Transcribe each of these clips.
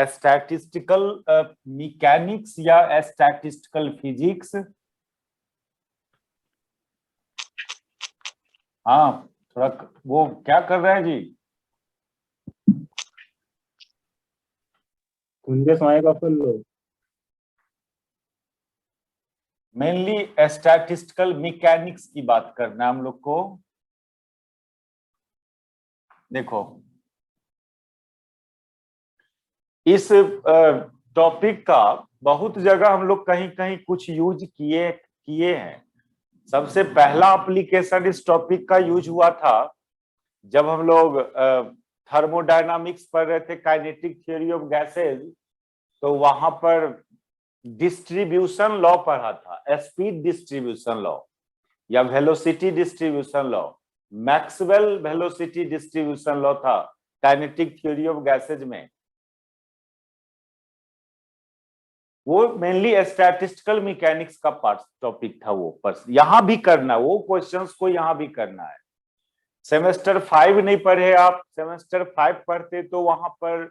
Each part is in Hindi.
स्टैटिस्टिकल मैकेनिक्स या स्टैटिस्टिकल फिजिक्स? हाँ, थोड़ा वो क्या कर रहे हैं जी? कुंजे का फुल लो। मेनली स्टैटिस्टिकल मैकेनिक्स की बात करना है हम लोग को। देखो, इस टॉपिक का बहुत जगह हम लोग कहीं कहीं कुछ यूज किए किए हैं। सबसे पहला एप्लीकेशन इस टॉपिक का यूज हुआ था जब हम लोग थर्मोडायनामिक्स पढ़ रहे थे, काइनेटिक थ्योरी ऑफ गैसेज। तो वहां पर डिस्ट्रीब्यूशन लॉ पढ़ा था, स्पीड डिस्ट्रीब्यूशन लॉ या velocity distribution law, Maxwell velocity distribution law था काइनेटिक थ्योरी ऑफ गैसेज में। वो मेनली स्टैटिस्टिकल मैकेनिक्स का पार्ट टॉपिक था वो, पर यहां भी करना, वो क्वेश्चंस को यहां भी करना है। सेमेस्टर 5 नहीं पढ़े आप, सेमेस्टर 5 पढ़ते तो वहां पर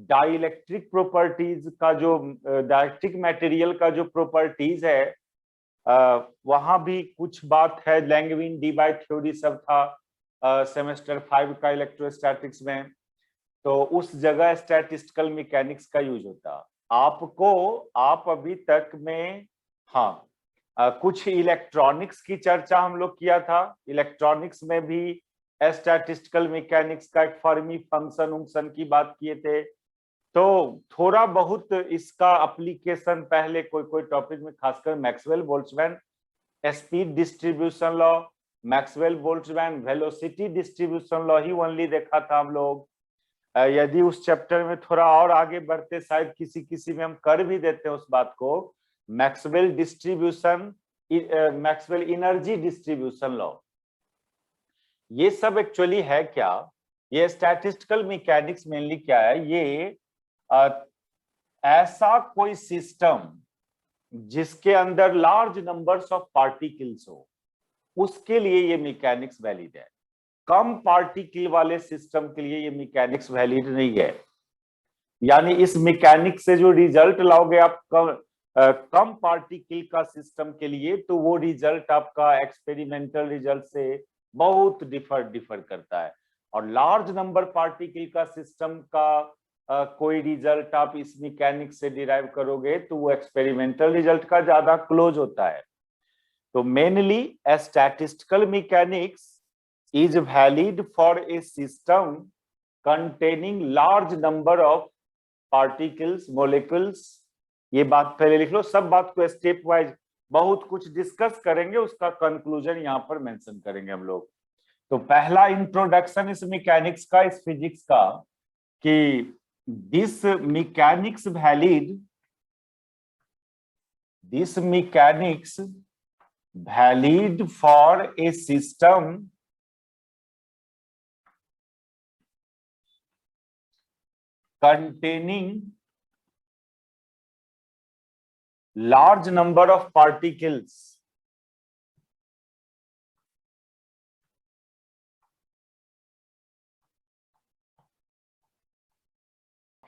डाइलेक्ट्रिक प्रॉपर्टीज का जो डाइलेक्ट्रिक मटेरियल का जो प्रॉपर्टीज है वहां भी कुछ बात है, लैंगविन डीबाई थ्योरी सब था सेमेस्टर 5 का इलेक्ट्रोस्टैटिक्स में। तो उस जगह स्टैटिस्टिकल मैकेनिक्स का यूज होता। आपको आप अभी तक में, हाँ, कुछ इलेक्ट्रॉनिक्स की चर्चा हम लोग किया था। इलेक्ट्रॉनिक्स में भी स्टैटिस्टिकल मैकेनिक्स का एक फर्मी फंक्शन उंक्शन की बात किए थे। तो थोड़ा बहुत इसका एप्लीकेशन पहले कोई कोई टॉपिक में, खासकर Maxwell Boltzmann speed distribution law, Maxwell Boltzmann velocity distribution law ही ओनली देखा था हम लोग। यदि उस चैप्टर में थोड़ा और आगे बढ़ते, शायद किसी किसी में हम कर भी देते हैं उस बात को, Maxwell distribution, Maxwell energy distribution law. ये सब एक्चुअली है क्या? ये स्टैटिस्टिकल मैकेनिक्स मेनली क्या है? ये ऐसा कोई सिस्टम जिसके अंदर लार्ज नंबर्स ऑफ पार्टिकल्स हो, उसके लिए ये मैकेनिक्स वैलिड है। कम पार्टिकल वाले सिस्टम के लिए ये मैकेनिक्स वैलिड नहीं है। यानी इस मैकेनिक्स से जो रिजल्ट लाओगे आप कम पार्टिकल का सिस्टम के लिए, तो वो रिजल्ट आपका एक्सपेरिमेंटल रिजल्ट से बहुत डिफर करता है। और लार्ज नंबर पार्टिकल का सिस्टम का कोई रिजल्ट आप इस मैकेनिक्स से डिराइव करोगे तो वो एक्सपेरिमेंटल रिजल्ट का ज्यादा क्लोज होता है। तो mainly statistical mechanics is valid for a system containing large number of particles, molecules। ये बात पहले लिख लो, सब बात को स्टेप वाइज बहुत कुछ डिस्कस करेंगे, उसका कंक्लूजन यहाँ पर मेंशन करेंगे हम लोग। तो पहला इंट्रोडक्शन इस मैकेनिक्स का, इस फिजिक्स का, कि this mechanics valid, this mechanics valid for a system containing large number of particles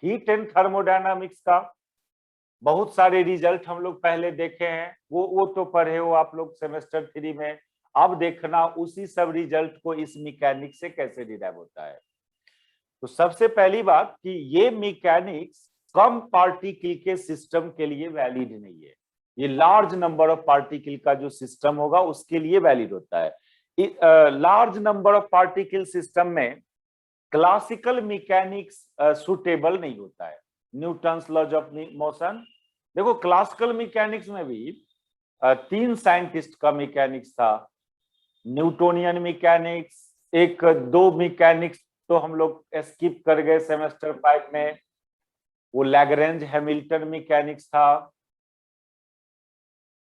heat and thermodynamics का बहुत सारे रिजल्ट हम लोग पहले देखे हैं, वो तो पढ़े हो आप लोग सेमेस्टर 3 में। अब देखना उसी सब रिजल्ट को इस मैकेनिक्स से कैसे डिराइव होता है। तो सबसे पहली बात कि ये मैकेनिक्स कम पार्टिकल के सिस्टम के लिए वैलिड नहीं है। ये लार्ज नंबर ऑफ पार्टिकल का जो सिस्टम होगा उसके लिए वैलिड होता है। Large number of particle system में क्लासिकल मैकेनिक्स सुटेबल नहीं होता है। न्यूटन्स लॉज ऑफ मोशन, देखो क्लासिकल मैकेनिक्स में भी 3 साइंटिस्ट का मैकेनिक्स था। न्यूटोनियन मैकेनिक्स, एक 2 मैकेनिक्स तो हम लोग स्किप कर गए सेमेस्टर 5 में, वो लैग्रेंज हैमिल्टन मैकेनिक्स था।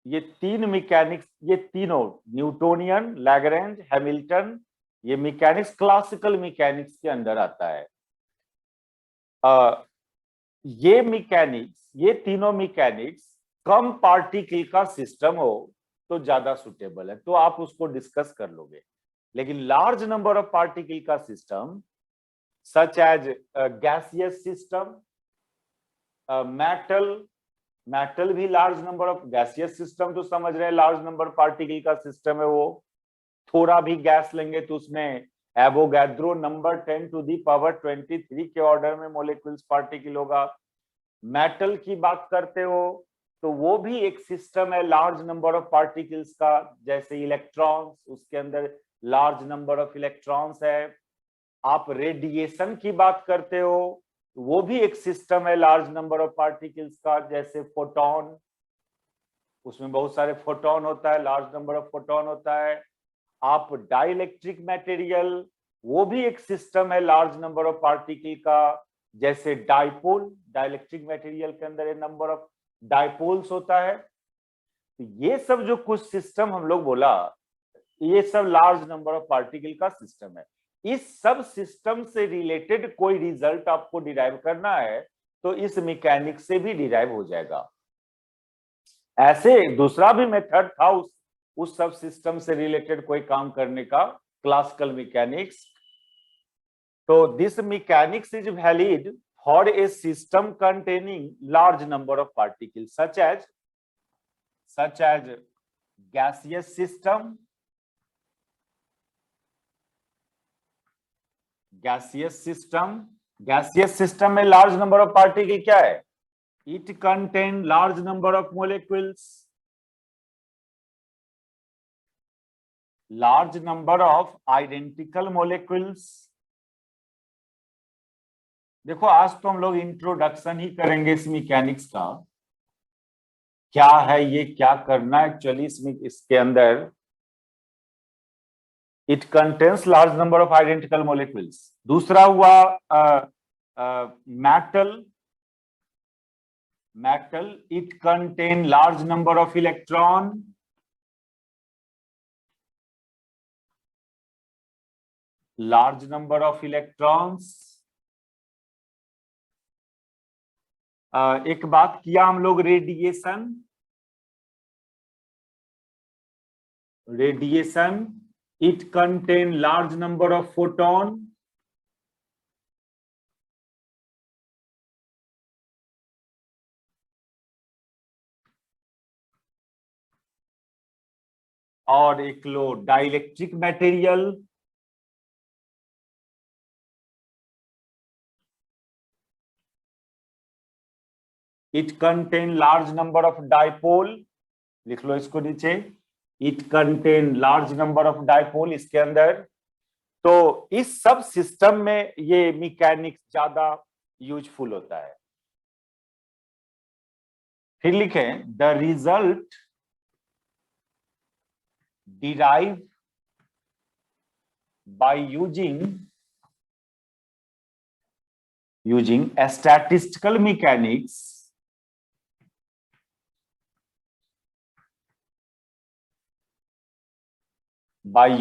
ये 3 मैकेनिक्स, ये तीनों न्यूटोनियन, लैग्रेंज, हैमिल्टन, ये मैकेनिक्स क्लासिकल मैकेनिक्स के अंदर आता है। ये मैकेनिक्स, ये तीनों मैकेनिक्स कम पार्टिकल का सिस्टम हो तो ज्यादा सुटेबल है, तो आप उसको डिस्कस कर लोगे। लेकिन लार्ज नंबर ऑफ पार्टिकल का system such as gaseous system, metal, metal भी large number of, gaseous system तो समझ रहे हैं, लार्ज नंबर पार्टिकल का सिस्टम है वो। थोड़ा भी गैस लेंगे तो उसमें Avogadro number 10 to the power 23 के ऑर्डर में मोलिक्यूल्स पार्टिकल होगा। मेटल की बात करते हो तो वो भी एक सिस्टम है लार्ज नंबर ऑफ पार्टिकल्स का, जैसे इलेक्ट्रॉन्स, उसके अंदर लार्ज नंबर ऑफ इलेक्ट्रॉन्स है। आप रेडिएशन की बात करते हो, वो भी एक सिस्टम है लार्ज नंबर ऑफ पार्टिकल्स का, जैसे फोटोन, उसमें बहुत सारे फोटोन होता है, लार्ज नंबर ऑफ फोटोन होता है। आप डाइलेक्ट्रिक मटेरियल, वो भी एक सिस्टम है लार्ज नंबर ऑफ पार्टिकल का, जैसे डाइपोल, डाइलेक्ट्रिक मटेरियल के अंदर नंबर ऑफ डाइपोल्स होता है। तो ये सब जो कुछ सिस्टम हम लोग बोला, ये सब लार्ज नंबर ऑफ पार्टिकल का सिस्टम है। इस सब सिस्टम से रिलेटेड कोई रिजल्ट आपको डिराइव करना है तो इस मैकेनिक्स से भी डिराइव हो जाएगा। ऐसे दूसरा भी मेथड था उस सब सिस्टम से रिलेटेड कोई काम करने का, क्लासिकल मैकेनिक्स। तो this mechanics is valid for a system containing large number of particles such as gaseous system, gaseous system में लार्ज नंबर ऑफ पार्टिकल क्या है? It contain large number of molecules, large number of identical molecules. देखो आज तो हम लोग इंट्रोडक्शन ही करेंगे इस मैकेनिक्स का, क्या है ये, क्या करना है एक्चुअली इसके अंदर। It contains large number of identical molecules. दूसरा हुआ metal, it contain large number of electron, large number of electrons. एक बात किया हम लोग, radiation, it contain large number of photon, और एक low dielectric material, it contain large number of dipole, लिख लो इसको नीचे, it contain large number of dipole इसके अंदर। तो इस सब सिस्टम में ये मैकेनिक्स ज्यादा यूजफुल होता है। फिर लिखें the result derive by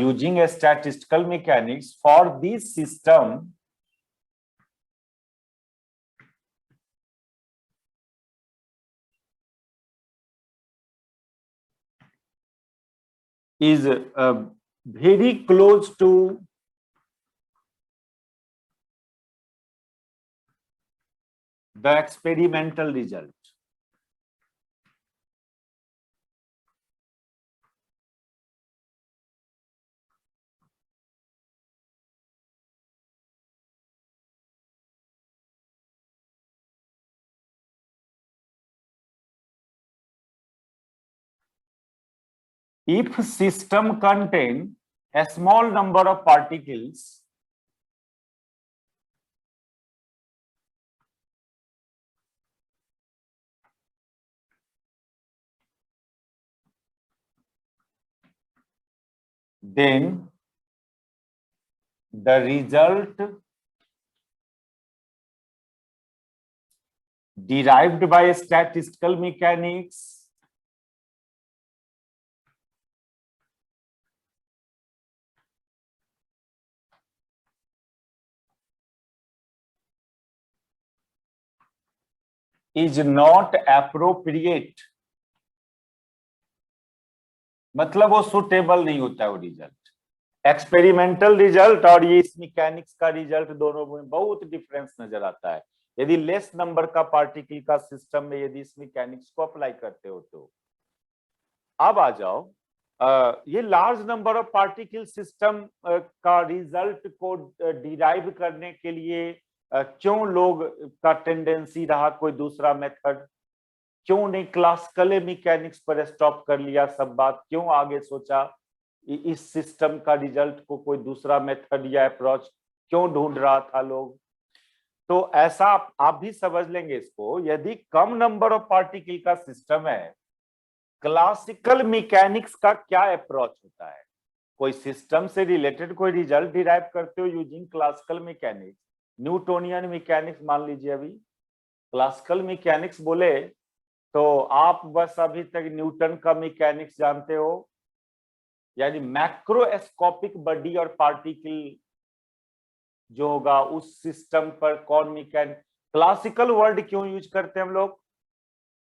using a statistical mechanics for this system is very close to the experimental result. If system contain a small number of particles, then the result derived by statistical mechanics is not appropriate, मतलब वो सुटेबल नहीं होता है वो रिजल्ट। एक्सपेरिमेंटल रिजल्ट और ये इस मैकेनिक्स का रिजल्ट दोनों में बहुत डिफरेंस नजर आता है। यदि लेस नंबर का पार्टिकल का सिस्टम में यदि इस मैकेनिक्स को अप्लाई करते हो तो। अब आ जाओ, ये large number of particle system का रिजल्ट को डिराइव करने के लिए क्यों लोग का टेंडेंसी रहा कोई दूसरा मेथड, क्यों नहीं क्लासिकल मैकेनिक्स पर स्टॉप कर लिया सब बात, क्यों आगे सोचा इस सिस्टम का रिजल्ट को कोई दूसरा मेथड या अप्रोच क्यों ढूंढ रहा था लोग। तो ऐसा आप भी समझ लेंगे इसको, यदि कम नंबर ऑफ पार्टिकल का सिस्टम है, क्लासिकल मैकेनिक्स का क्या अप्रोच होता है। कोई सिस्टम से रिलेटेड कोई रिजल्ट डिराइव करते हो using classical mechanics, Newtonian mechanics मान लीजिए। अभी क्लासिकल मैकेनिक्स बोले तो आप बस अभी तक न्यूटन का मैकेनिक्स जानते हो, यानी मैक्रोस्कोपिक बॉडी और पार्टिकल जो होगा उस सिस्टम पर कौन मैकेनिक। क्लासिकल वर्ड क्यों यूज करते हैं हम लोग,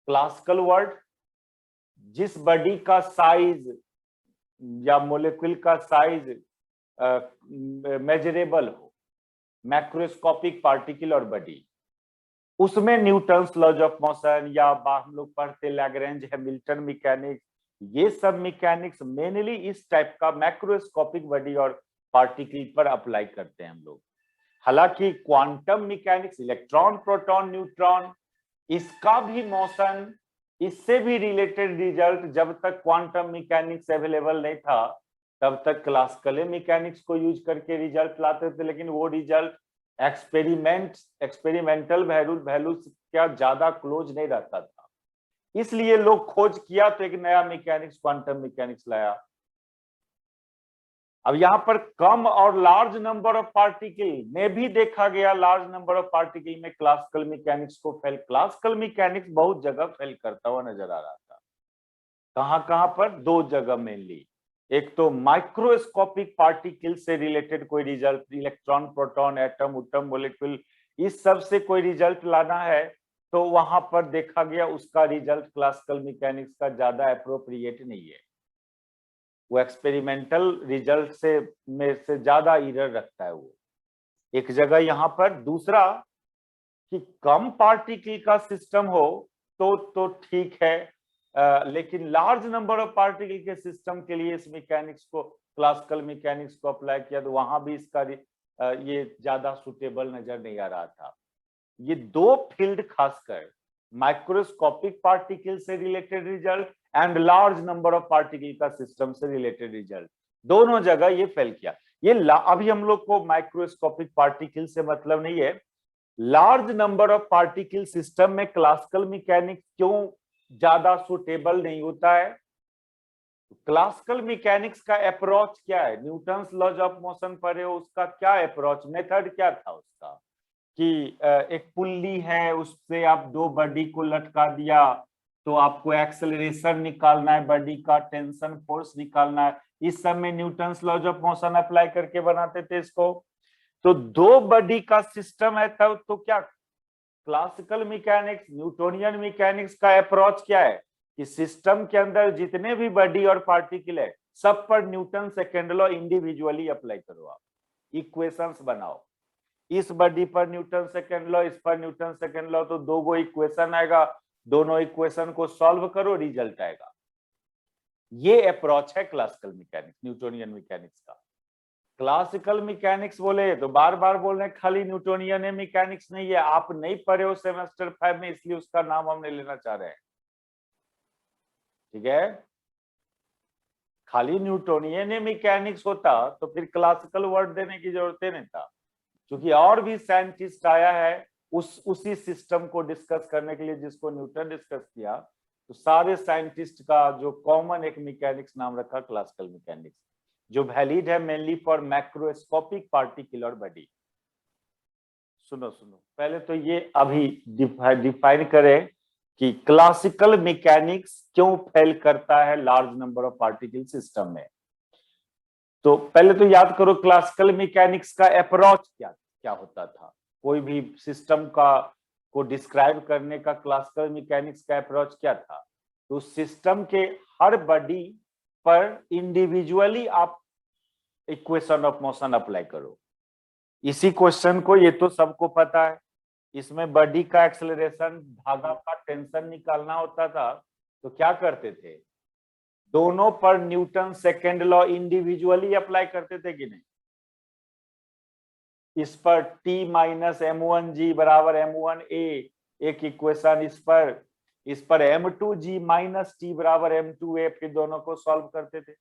क्लासिकल वर्ड जिस बॉडी का साइज या मोलिक्यूल का साइज मेजरेबल हो, मैक्रोस्कोपिक पार्टिकल और बॉडी, उसमें न्यूटन्स लॉज ऑफ मोशन या हम लोग पढ़ते लैग्रेंज हैमिल्टन मैकेनिक्स, ये सब मैकेनिक्स मेनली इस टाइप का मैक्रोस्कोपिक बॉडी और पार्टिकल पर अप्लाई करते हैं हम लोग। हालांकि quantum mechanics, electron proton neutron, इसका भी मोशन, इससे भी रिलेटेड रिजल्ट जब तक क्वांटम मैकेनिक्स अवेलेबल नहीं था तब तक क्लासिकल मैकेनिक्स को यूज करके रिजल्ट लाते थे, लेकिन वो रिजल्ट एक्सपेरिमेंटल वैल्यू क्या ज्यादा क्लोज नहीं रहता था, इसलिए लोग खोज किया तो एक नया मैकेनिक्स क्वांटम मैकेनिक्स लाया। अब यहाँ पर कम और लार्ज नंबर ऑफ पार्टिकल में भी देखा गया, लार्ज नंबर ऑफ पार्टिकल में क्लासिकल मैकेनिक्स को फेल, क्लासिकल मैकेनिक्स बहुत जगह फेल करता हुआ नजर आ रहा था। कहां पर, दो जगह मेनली, एक तो माइक्रोस्कोपिक पार्टिकल से रिलेटेड कोई रिजल्ट, इलेक्ट्रॉन प्रोटॉन एटम उटम मोलिक्यूल, इस सब से कोई रिजल्ट लाना है तो वहां पर देखा गया उसका रिजल्ट क्लासिकल मैकेनिक्स का ज्यादा अप्रोप्रिएट नहीं है, वो एक्सपेरिमेंटल रिजल्ट से में से ज्यादा एरर रखता है वो, एक जगह यहाँ पर। दूसरा कि कम पार्टिकल का सिस्टम हो तो ठीक है, लेकिन लार्ज नंबर ऑफ पार्टिकल के सिस्टम के लिए इस मैकेनिक्स को, क्लासिकल मैकेनिक्स को अप्लाई किया तो वहां भी इसका ये ज्यादा सुटेबल नजर नहीं आ रहा था। ये दो फील्ड खासकर माइक्रोस्कोपिक पार्टिकल से related result and large number of particle का सिस्टम से रिलेटेड रिजल्ट, दोनों जगह ये फेल किया। ये अभी हम लोग को माइक्रोस्कोपिक पार्टिकल से मतलब नहीं है, large number of particle system में क्लासिकल मैकेनिक्स क्यों ज्यादा सुटेबल नहीं होता है। क्लासिकल मैकेनिक्स का अप्रोच क्या है, न्यूटन्स लॉज ऑफ मोशन पढ़े हो, उसका क्या अप्रोच, मेथड क्या था उसका, कि एक पुल्ली है उससे आप दो बॉडी को लटका दिया तो आपको एक्सेलरेशन निकालना है, बॉडी का टेंशन फोर्स निकालना है, इस सब में Newton's laws of motion apply करके बनाते थे इसको। तो दो बॉडी का सिस्टम है तब तो क्या क्लासिकल मैकेनिक्स न्यूटोनियन मैकेनिक्स का अप्रोच क्या है कि सिस्टम के अंदर जितने भी बॉडी और पार्टिकल है सब पर Newton second law individually apply करो, आप इक्वेशंस बनाओ, इस बॉडी पर न्यूटन सेकेंड लॉ, इस पर न्यूटन सेकेंड लॉ, तो दो गो इक्वेशन आएगा, दोनों इक्वेशन को सॉल्व करो, रिजल्ट आएगा। ये अप्रोच है क्लासिकल मैकेनिक्स न्यूटोनियन मैकेनिक्स का। क्लासिकल मैकेनिक्स बोले तो बार बार बोल रहे हैं खाली न्यूटोनियन मैकेनिक्स नहीं है, आप नहीं पढ़े हो सेमेस्टर 5 में, इसलिए उसका नाम हम नहीं लेना चाह रहे हैं, ठीक है। खाली न्यूटोनियन मैकेनिक्स होता तो फिर क्लासिकल वर्ड देने की जरूरत नहीं था, क्योंकि और भी साइंटिस्ट आया है उसी सिस्टम को डिस्कस करने के लिए जिसको न्यूटन डिस्कस किया, तो सारे साइंटिस्ट का जो कॉमन एक मैकेनिक्स नाम रखा क्लासिकल मैकेनिक्स, जो वैलिड है मेनली फॉर मैक्रोस्कोपिक पार्टिकल और बॉडी। सुनो पहले तो ये अभी डिफाइन करें कि क्लासिकल मैकेनिक्स क्यों फेल करता है large number of particle system में। तो पहले तो याद करो क्लासिकल मैकेनिक्स का अप्रोच क्या होता था, कोई भी सिस्टम को डिस्क्राइब करने का क्लासिकल मैकेनिक्स का अप्रोच क्या था, तो सिस्टम के हर बॉडी पर इंडिविजुअली आप इक्वेशन ऑफ मोशन अप्लाई करो। इसी क्वेश्चन को, ये तो सबको पता है, इसमें बॉडी का एक्सेलरेशन, धागा का टेंशन निकालना होता था, तो क्या करते थे, दोनों पर Newton second law individually apply करते थे कि नहीं। इस पर T माइनस M1G बराबर M1A एक इक्वेशन, इस पर M2G माइनस T बराबर M2A, फिर दोनों को सॉल्व करते थे।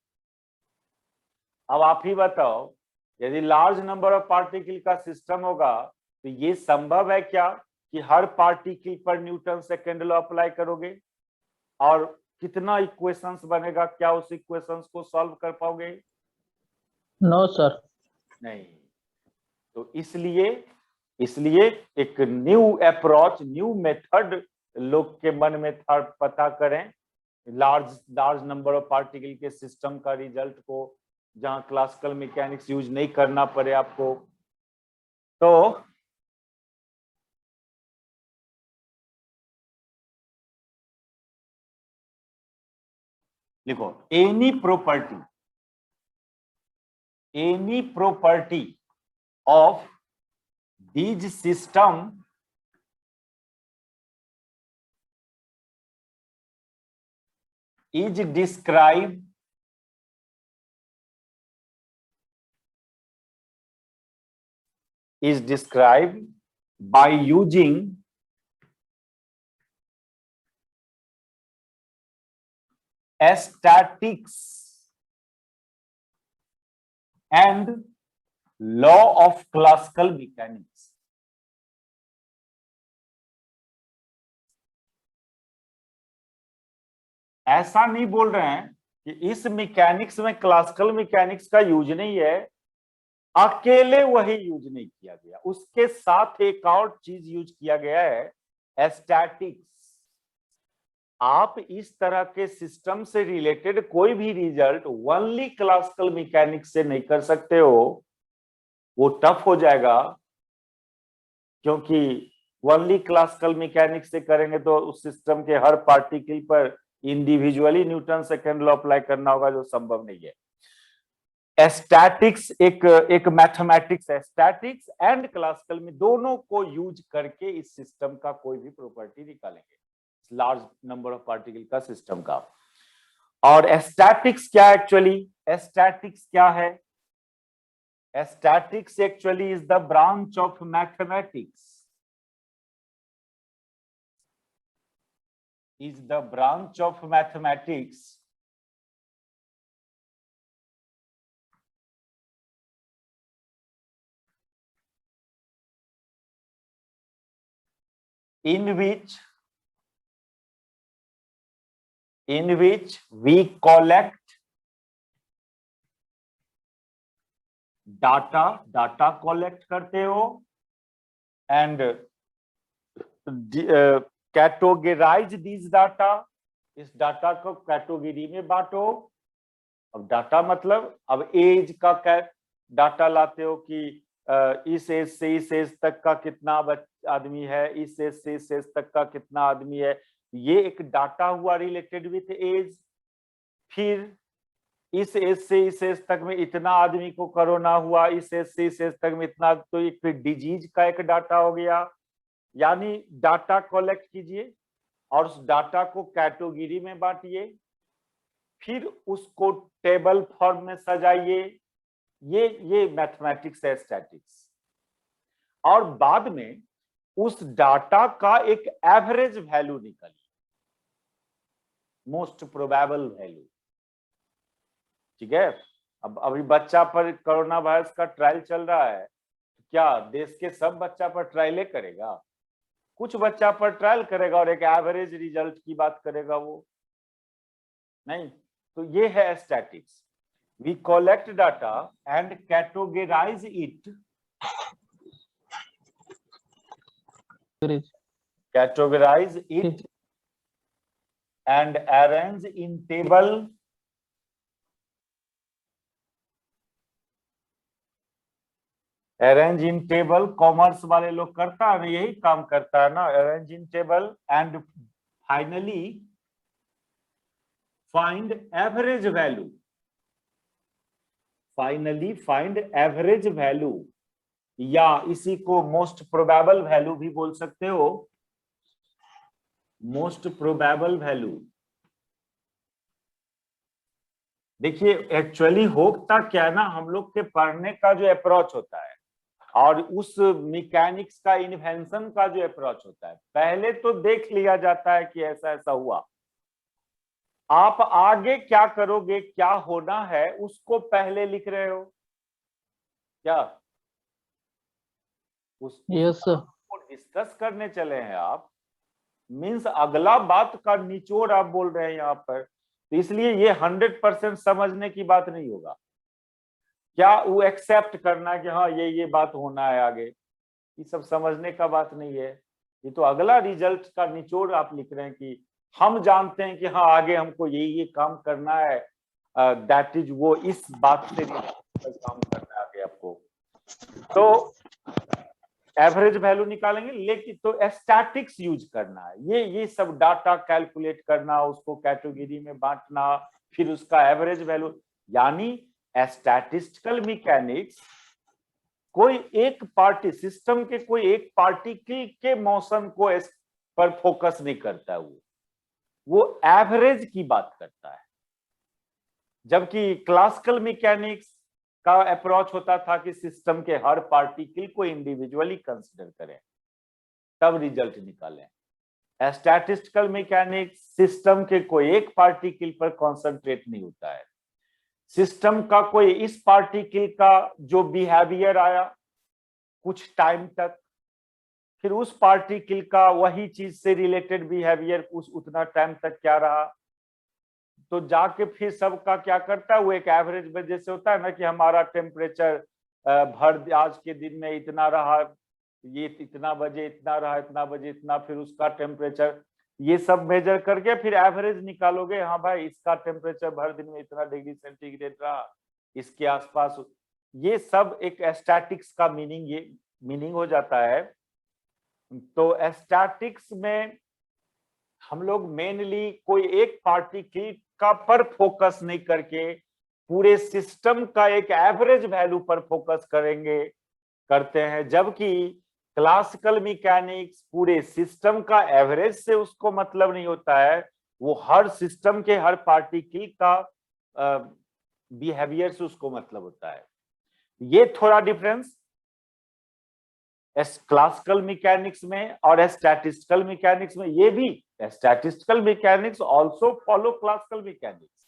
अब आप ही बताओ, यदि लार्ज नंबर ऑफ पार्टिकल का सिस्टम होगा तो ये संभव है क्या कि हर पार्टिकल पर न्यूटन सेकेंड लॉ अप्लाई करोगे, और कितना इक्वेशंस बनेगा, क्या उस इक्वेशंस को सॉल्व कर पाओगे? No sir. नहीं। तो इसलिए एक न्यू अप्रोच, न्यू मेथड लोग के मन में था, पता करें लार्ज नंबर ऑफ पार्टिकल के सिस्टम का रिजल्ट को, जहां क्लासिकल मैकेनिक्स यूज नहीं करना पड़े आपको। तो लिखो, any property of these system is described by using statics and law of classical mechanics। ऐसा नहीं बोल रहे हैं कि इस मैकेनिक्स में क्लासिकल मैकेनिक्स का यूज नहीं है, अकेले वही यूज नहीं किया गया, उसके साथ एक और चीज यूज किया गया है, स्टैटिक्स। आप इस तरह के सिस्टम से रिलेटेड कोई भी रिजल्ट ओनली क्लासिकल मैकेनिक्स से नहीं कर सकते हो, वो टफ हो जाएगा, क्योंकि ओनली क्लासिकल मैकेनिक्स से करेंगे तो उस सिस्टम के हर पार्टिकल पर individually Newton second law apply करना होगा, जो संभव नहीं है। स्टैटिक्स एक मैथमेटिक्स है, स्टैटिक्स एंड क्लासिकल में दोनों को यूज करके इस सिस्टम का कोई भी प्रॉपर्टी निकालेंगे, लार्ज नंबर ऑफ पार्टिकल का सिस्टम का। और स्टैटिक्स क्या एक्चुअली, स्टैटिक्स क्या है? Statics actually is the branch of mathematics, is the branch of mathematics in which we collect data collect करते हो and categorize these data, इस डाटा को कैटेगरी में बांटो। अब डाटा मतलब, अब एज का डाटा लाते हो कि इस एज से इस एज तक का कितना आदमी है, इस एज से इस एज तक का कितना आदमी है, ये एक डाटा हुआ रिलेटेड विथ एज। फिर इस एज से इस एज तक में इतना आदमी को कोरोना हुआ, इस एज से इस एज तक में इतना, तो एक फिर डिजीज का एक डाटा हो गया। यानी डाटा कलेक्ट कीजिए और उस डाटा को कैटेगरी में बांटिए, फिर उसको टेबल फॉर्म में सजाइए, ये मैथमेटिक्स है, स्टैटिक्स। और बाद में उस डाटा का एक एवरेज वैल्यू निकालिए, मोस्ट प्रोबेबल वैल्यू, ठीक है। अब अभी बच्चा पर कोरोना वायरस का ट्रायल चल रहा है, क्या देश के सब बच्चा पर ट्रायले करेगा? कुछ बच्चा पर ट्रायल करेगा और एक एवरेज रिजल्ट की बात करेगा, वो नहीं। तो ये है statics. We collect data and categorise it, categorize it and arrange in table arrange in table. Commerce वाले लोग करता है ना, यही काम करता है ना, arrange in table and finally find average value, finally find average value. या इसी को मोस्ट प्रोबेबल वैल्यू भी बोल सकते हो। मोस्ट प्रोबेबल वैल्यू, देखिए एक्चुअली होता क्या है ना, हम लोग के पढ़ने का जो अप्रोच होता है और उस मैकेनिक्स का इन्वेंशन का जो अप्रोच होता है, पहले तो देख लिया जाता है कि ऐसा ऐसा हुआ, आप आगे क्या करोगे, क्या होना है, उसको पहले लिख रहे हो क्या? उस यस सर। को डिस्कस करने चले हैं आप, मीन्स अगला बात का निचोड़ आप बोल रहे हैं यहाँ पर, तो इसलिए ये 100% समझने की बात नहीं होगा। क्या वो एक्सेप्ट करना कि हाँ ये बात होना है आगे, ये सब समझने का बात नहीं है। ये तो अगला रिजल्ट का निचोड़ आप लिख रहे हैं कि हम जानते हैं कि हाँ आगे हमको ये काम करना है, दैट इज, वो इस बात से काम करना है आगे आपको। तो एवरेज वैल्यू निकालेंगे, लेकिन तो स्टैटिक्स यूज करना है, ये सब डाटा कैलकुलेट करना, उसको कैटेगरी में बांटना, फिर उसका एवरेज वैल्यू, यानी स्टैटिस्टिकल मैकेनिक्स कोई एक पार्टी सिस्टम के कोई एक पार्टिकल के मोशन को पर फोकस नहीं करता है, वो एवरेज की बात करता है। जबकि क्लासिकल मैकेनिक्स का अप्रोच होता था कि सिस्टम के हर पार्टिकल को इंडिविजुअली कंसीडर करें तब रिजल्ट निकालें। स्टैटिस्टिकल मैकेनिक्स सिस्टम के कोई एक पार्टिकल पर कॉन्सेंट्रेट नहीं होता है, सिस्टम का कोई इस पार्टिकल का जो बिहेवियर आया कुछ टाइम तक, फिर उस पार्टिकल का वही चीज से रिलेटेड बिहेवियर उस उतना टाइम तक क्या रहा, तो जाके फिर सबका क्या करता है, वो एक एवरेज में, जैसे होता है ना कि हमारा टेम्परेचर भर आज के दिन में इतना रहा, ये इतना बजे इतना रहा, इतना बजे इतना, फिर उसका टेम्परेचर, ये सब मेजर करके फिर एवरेज निकालोगे, हाँ भाई इसका टेम्परेचर भर दिन में इतना डिग्री सेंटीग्रेड रहा, इसके आसपास, ये सब एक स्टैटिक्स का मीनिंग हो जाता है। तो स्टैटिक्स में हम लोग मेनली कोई एक पार्टिकल का पर फोकस नहीं करके पूरे सिस्टम का एक एवरेज वैल्यू पर फोकस करते हैं, जबकि क्लासिकल मैकेनिक्स पूरे सिस्टम का एवरेज से उसको मतलब नहीं होता है, वो हर सिस्टम के हर पार्टिकल का बिहेवियर से उसको मतलब होता है। ये थोड़ा डिफरेंस क्लासिकल मैकेनिक्स में और स्टैटिस्टिकल मैकेनिक्स में, ये भी statistical mechanics also follow classical mechanics,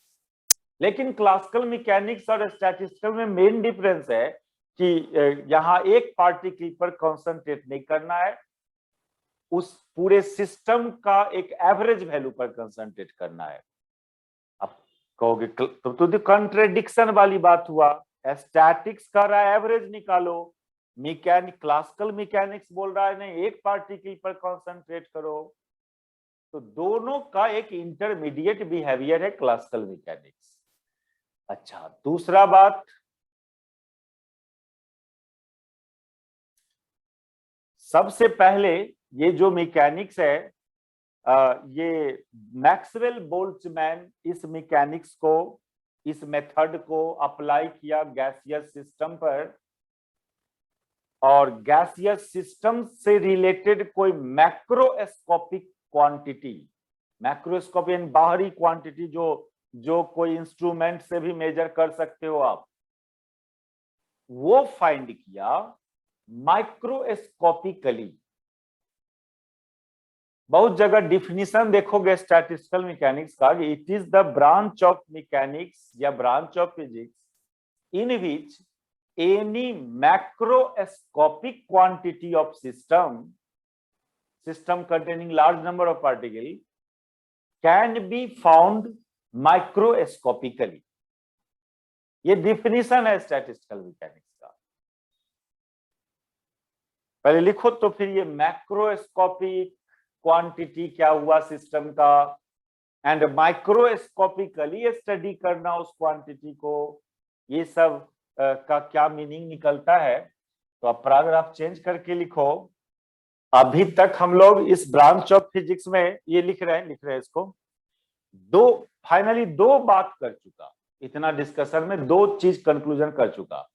लेकिन क्लासिकल मैकेनिक्स और स्टैटिस्टिकल में मेन डिफरेंस है कि यहाँ एक पार्टिकल पर कंसंट्रेट नहीं करना है, उस पूरे सिस्टम का एक एवरेज वैल्यू पर कंसंट्रेट करना है। अब कहोगे तो कॉन्ट्रेडिक्शन वाली बात हुआ, स्टैटिक्स कर रहा है एवरेज निकालो, क्लासिकल मैकेनिक्स बोल रहा है नहीं एक पार्टिकल पर कंसंट्रेट करो, तो दोनों का एक इंटरमीडिएट बिहेवियर है क्लासिकल मैकेनिक्स। अच्छा, दूसरा बात, सबसे पहले ये जो मैकेनिक्स है, ये मैक्सवेल बोल्ट्जमैन इस मैकेनिक्स को, इस मेथड को अप्लाई किया गैसियस सिस्टम पर, और गैसियस सिस्टम से रिलेटेड कोई मैक्रोस्कोपिक क्वांटिटी, मैक्रोस्कोपिक यानी बाहरी क्वांटिटी जो कोई इंस्ट्रूमेंट से भी मेजर कर सकते हो आप, वो फाइंड किया माइक्रोस्कोपिकली। बहुत जगह डिफिनीशन देखोगे स्टैटिस्टिकल मैकेनिक्स का, it is the branch of mechanics या branch of physics in which any macroscopic quantity of system containing large number of particles can be found microscopically। ये डिफिनीशन है स्टैटिस्टिकल मैकेनिक्स का, पहले लिखो तो फिर ये मैक्रोस्कोपिक क्वांटिटी क्या हुआ सिस्टम का, एंड माइक्रोस्कोपिकली स्टडी करना उस क्वांटिटी को, ये सब का क्या मीनिंग निकलता है। तो अब पैराग्राफ चेंज करके लिखो, अभी तक हम लोग इस ब्रांच ऑफ फिजिक्स में ये लिख रहे हैं इसको, फाइनली दो बात कर चुका, इतना डिस्कशन में दो चीज कंक्लूजन कर चुका।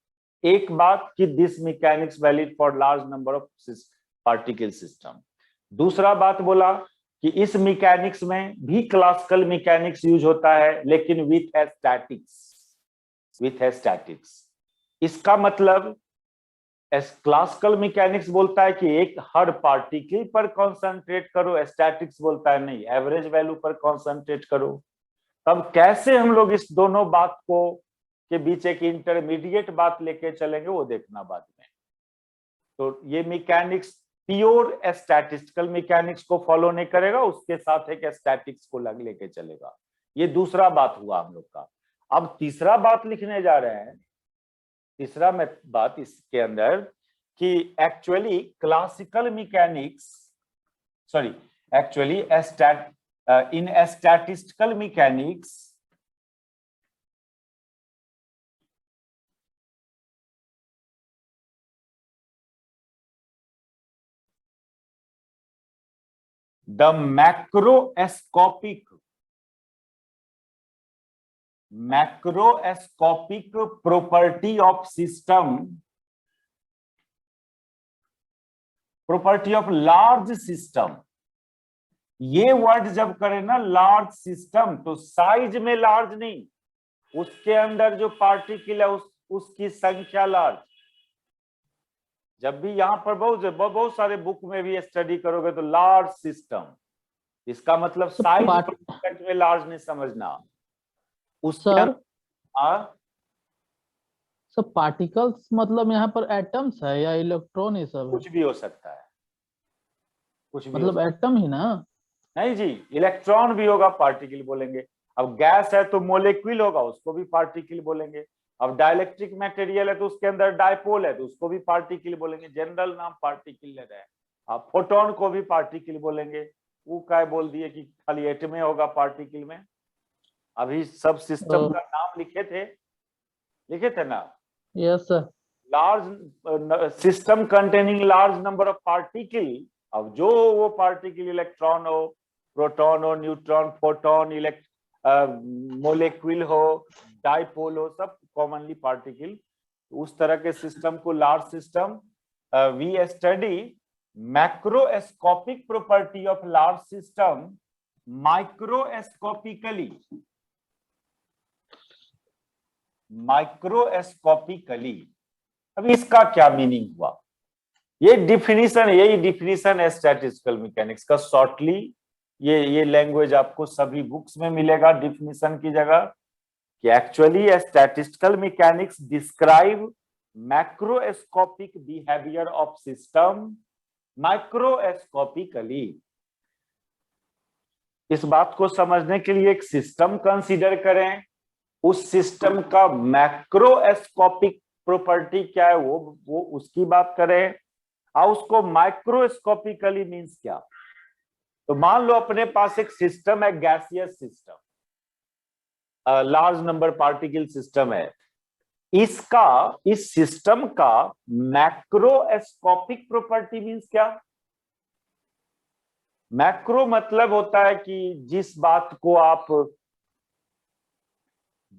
एक बात कि this mechanics valid for large number of particle system. दूसरा बात बोला कि इस मैकेनिक्स में भी क्लासिकल मैकेनिक्स यूज होता है, लेकिन विथ स्टैटिक्स। इसका मतलब क्लासिकल मैकेनिक्स बोलता है कि एक हर पार्टिकल पर कॉन्सेंट्रेट करो, स्टैटिक्स बोलता है नहीं, एवरेज वैल्यू पर कॉन्सेंट्रेट करो। तब कैसे हम लोग इस दोनों बात को के बीच एक इंटरमीडिएट बात लेके चलेंगे वो देखना बाद में। तो ये मैकेनिक्स प्योर स्टैटिस्टिकल मैकेनिक्स को फॉलो नहीं करेगा, उसके साथ एक स्टैटिक्स को लेके चलेगा। ये दूसरा बात हुआ हम लोग का। अब तीसरा बात लिखने जा रहे हैं। तीसरा बात इसके अंदर कि actually classical mechanics, sorry actually in statistical mechanics the macroscopic property of large system, ये वर्ड जब करें ना लार्ज सिस्टम, तो साइज में लार्ज नहीं, उसके अंदर जो पार्टिकल है उसकी संख्या लार्ज। जब भी यहाँ पर बहुत सारे बुक में भी स्टडी करोगे तो लार्ज सिस्टम, इसका मतलब साइज में लार्ज नहीं समझना। उसके सब पार्टिकल्स मतलब यहाँ पर एटम्स है या इलेक्ट्रॉन, ये सब कुछ भी हो सकता है, कुछ भी मतलब एटम ही ना? नहीं जी, इलेक्ट्रॉन भी होगा, पार्टिकल बोलेंगे। अब गैस है तो मोलेक्यूल होगा, उसको भी पार्टिकल बोलेंगे। अब डाइलेक्ट्रिक मटेरियल है तो उसके अंदर डायपोल है तो उसको भी पार्टिकल बोलेंगे, जनरल नाम पार्टिकल ले रहे हैं। अब फोटोन को भी पार्टिकल बोलेंगे, वो क्या बोल दिए कि खाली एटम में होगा पार्टिकल में। अभी सब सिस्टम का नाम लिखे थे ना? Yes sir. Large system containing large number of particle. अब जो वो पार्टिकल इलेक्ट्रॉन हो, प्रोटॉन हो, न्यूट्रॉन, फोटोन, मोलेक्यूल हो, डाइपोल हो, सब कॉमनली पार्टिकल। उस तरह के सिस्टम को large system. We study macroscopic property of large system microscopically. अब इसका क्या मीनिंग हुआ? ये डिफिनीशन, यही डिफिनीशन है स्टैटिस्टिकल मैकेनिक्स का। शॉर्टली ये लैंग्वेज आपको सभी बुक्स में मिलेगा डिफिनीशन की जगह, कि actually statistical mechanics describe macroscopic behaviour of system microscopically. इस बात को समझने के लिए एक सिस्टम कंसीडर करें, उस सिस्टम का मैक्रोस्कोपिक प्रॉपर्टी क्या है वो उसकी बात करें, और उसको माइक्रोस्कोपिकली मींस क्या। तो मान लो अपने पास एक सिस्टम है, gaseous system, large number particle system है। इस सिस्टम का मैक्रोस्कोपिक प्रॉपर्टी मींस क्या? मैक्रो मतलब होता है कि जिस बात को आप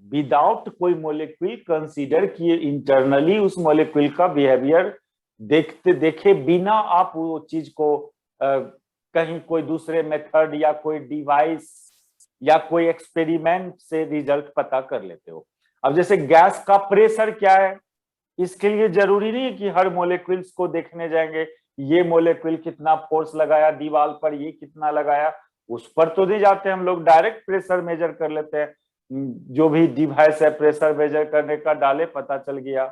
विदाउट कोई मॉलिक्यूल कंसीडर किए, इंटरनली उस मॉलिक्यूल का बिहेवियर देखे बिना आप वो चीज को कहीं कोई दूसरे मेथड या कोई डिवाइस या कोई एक्सपेरिमेंट से रिजल्ट पता कर लेते हो। अब जैसे गैस का प्रेशर क्या है, इसके लिए जरूरी नहीं है कि हर मॉलिक्यूल्स को देखने जाएंगे, ये मॉलिक्यूल कितना फोर्स लगाया दीवार पर, ये कितना लगाया, उस पर तो नहीं जाते हम लोग, डायरेक्ट प्रेशर मेजर कर लेते हैं। जो भी डिवाइस है प्रेशर मेजर करने का डाले, पता चल गया।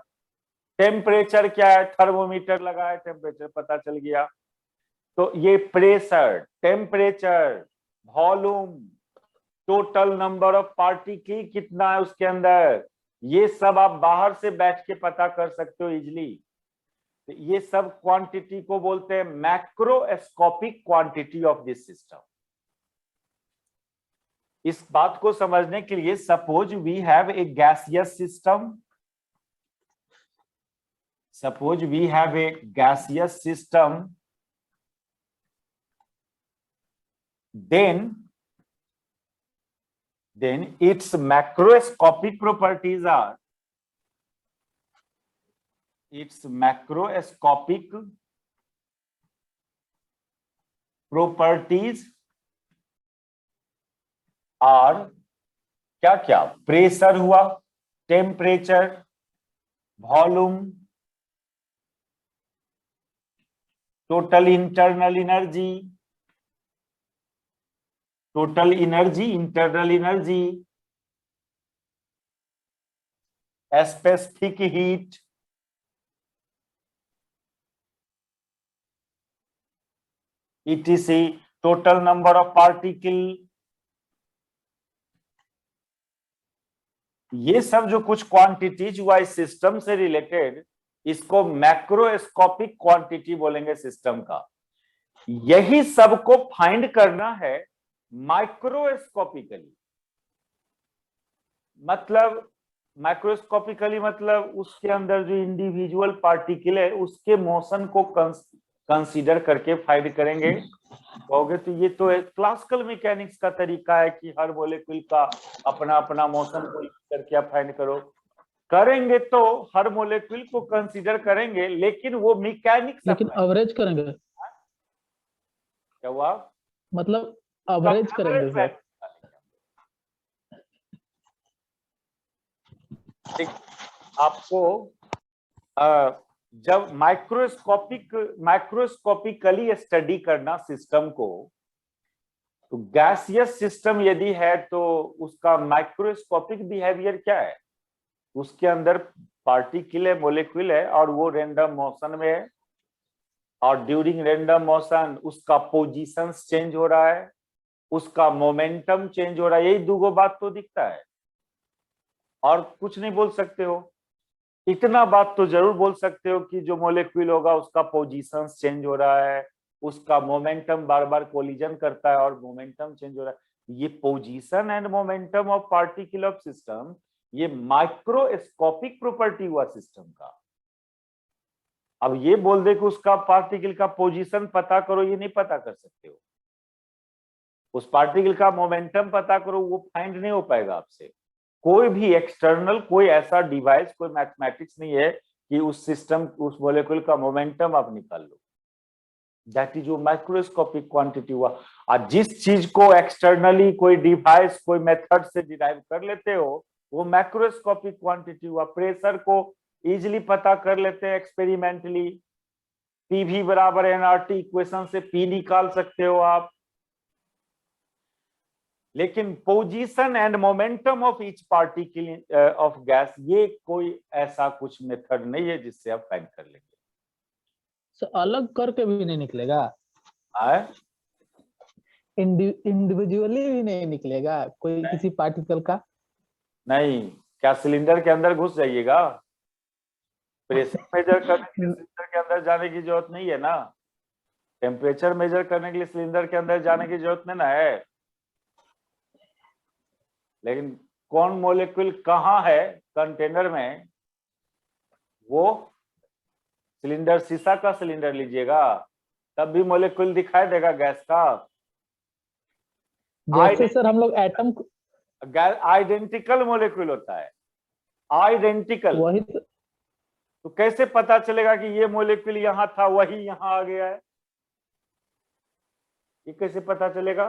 टेम्परेचर क्या है, थर्मोमीटर लगाया, टेम्परेचर पता चल गया। तो ये pressure, temperature, volume, total number of particle कितना है उसके अंदर, ये सब आप बाहर से बैठ के पता कर सकते हो इजिली। तो ये सब क्वांटिटी को बोलते हैं macroscopic quantity of this system. इस बात को समझने के लिए suppose we have a gaseous system, suppose we have a gaseous system, then its macroscopic properties are its macroscopic properties are क्या क्या, प्रेशर हुआ, temperature, volume, total internal energy, internal energy, specific heat, etc, total number of particle. ये सब जो कुछ क्वांटिटीज हुआ इस सिस्टम से रिलेटेड, इसको मैक्रोस्कोपिक क्वांटिटी बोलेंगे सिस्टम का। यही सबको फाइंड करना है माइक्रोस्कोपिकली। मतलब माइक्रोस्कोपिकली मतलब उसके अंदर जो इंडिविजुअल पार्टिकल है उसके मोशन को कंसीडर करके फाइंड करेंगे। कहोगे तो ये तो क्लासिकल मैकेनिक्स का तरीका है कि हर मॉलिक्यूल का अपना अपना मोशन को यूज करके आप फाइंड करो। करेंगे तो हर मॉलिक्यूल को कंसीडर करेंगे, लेकिन वो मैकेनिक्स, लेकिन एवरेज करेंगे। क्या हुआ? मतलब एवरेज करेंगे सर। आपको जब माइक्रोस्कोपिकली स्टडी करना सिस्टम को, तो गैसियस सिस्टम यदि है तो उसका माइक्रोस्कोपिक बिहेवियर क्या है? उसके अंदर पार्टिकल है, मोलिक्यूल है, और वो रैंडम मोशन में है, और ड्यूरिंग रैंडम मोशन उसका पोजीशन चेंज हो रहा है, उसका मोमेंटम चेंज हो रहा है। यही दो बात तो दिखता है, और कुछ नहीं बोल सकते हो। इतना बात तो जरूर बोल सकते हो कि जो मॉलिक्यूल होगा उसका पोजीशन चेंज हो रहा है, उसका मोमेंटम बार बार कोलिजन करता है और मोमेंटम चेंज हो रहा है। ये position and momentum of particle of system, ये माइक्रोस्कोपिक प्रॉपर्टी हुआ सिस्टम का। अब ये बोल दे कि उसका पार्टिकल का पोजीशन पता करो, ये नहीं पता कर सकते हो। उस पार्टिकल का मोमेंटम पता करो, वो फाइंड नहीं हो पाएगा आपसे। कोई भी एक्सटर्नल कोई ऐसा डिवाइस, कोई मैथमेटिक्स नहीं है कि उस सिस्टम, उस मॉलिक्यूल का मोमेंटम आप निकाल लो। दैट इज जो माइक्रोस्कोपिक क्वांटिटी हुआ। और जिस चीज को एक्सटर्नली कोई डिवाइस, कोई मेथड से डिराइव कर लेते हो, वो मैक्रोस्कोपिक क्वांटिटी हुआ। प्रेशर को इजिली पता कर लेते हैं एक्सपेरिमेंटली, पीवी बराबर एनआरटी इक्वेशन से पी निकाल सकते हो आप। लेकिन position and momentum of each particle of gas, ये कोई ऐसा कुछ मेथड नहीं है जिससे आप फाइंड कर लेंगे। सो अलग करके भी नहीं निकलेगा? इंडिविजुअली भी नहीं निकलेगा कोई नहीं। किसी पार्टिकल का नहीं। क्या सिलेंडर के अंदर घुस जाइएगा? प्रेशर मेजर करने के लिए सिलेंडर के अंदर जाने की जरूरत नहीं है ना। टेम्परेचर मेजर करने के लिए सिलेंडर के अंदर जाने की जरूरत नहीं ना है। लेकिन कौन मॉलिक्यूल कहाँ है कंटेनर में, वो सिलेंडर, शीशा का सिलेंडर लीजिएगा तब भी मॉलिक्यूल दिखाई देगा गैस का। जैसे सर हम लोग एटम, आइडेंटिकल मॉलिक्यूल होता है, आइडेंटिकल। वही तो कैसे पता चलेगा कि ये मॉलिक्यूल यहाँ था वही यहाँ आ गया है? ये कैसे पता चलेगा?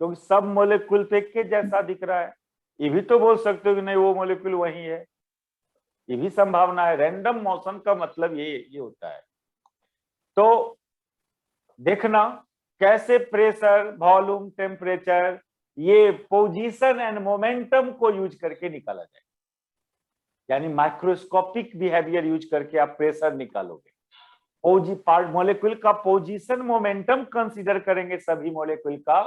क्योंकि सब मॉलिक्यूल तो एक जैसा दिख रहा है। ये भी तो बोल सकते हो कि नहीं वो मॉलिक्यूल वही है, ये भी संभावना है। रैंडम मोशन का मतलब ये होता है। तो देखना कैसे प्रेशर, वॉल्यूम, टेम्परेचर, ये पोजीशन एंड मोमेंटम को यूज करके निकाला जाए। यानी माइक्रोस्कोपिक बिहेवियर यूज करके आप प्रेशर निकालोगे। मॉलिक्यूल का पोजीशन, मोमेंटम कंसीडर करेंगे सभी मॉलिक्यूल का,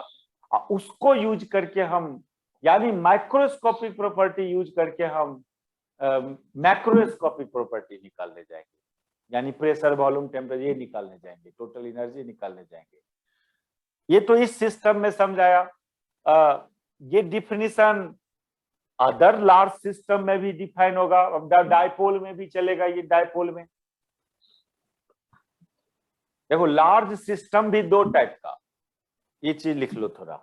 उसको यूज करके हम, यानी माइक्रोस्कोपिक प्रॉपर्टी यूज करके हम मैक्रोस्कोपिक प्रॉपर्टी निकालने जाएंगे। यानी प्रेशर, वॉल्यूम, टेम्परेचर ये निकालने जाएंगे, टोटल एनर्जी निकालने जाएंगे। ये तो इस सिस्टम में समझाया। ये डिफिनीशन अदर लार्ज सिस्टम में भी डिफाइन होगा। अब डायपोल में भी चलेगा। ये डायपोल में देखो, लार्ज सिस्टम भी दो टाइप का, ये चीज लिख लो थोड़ा।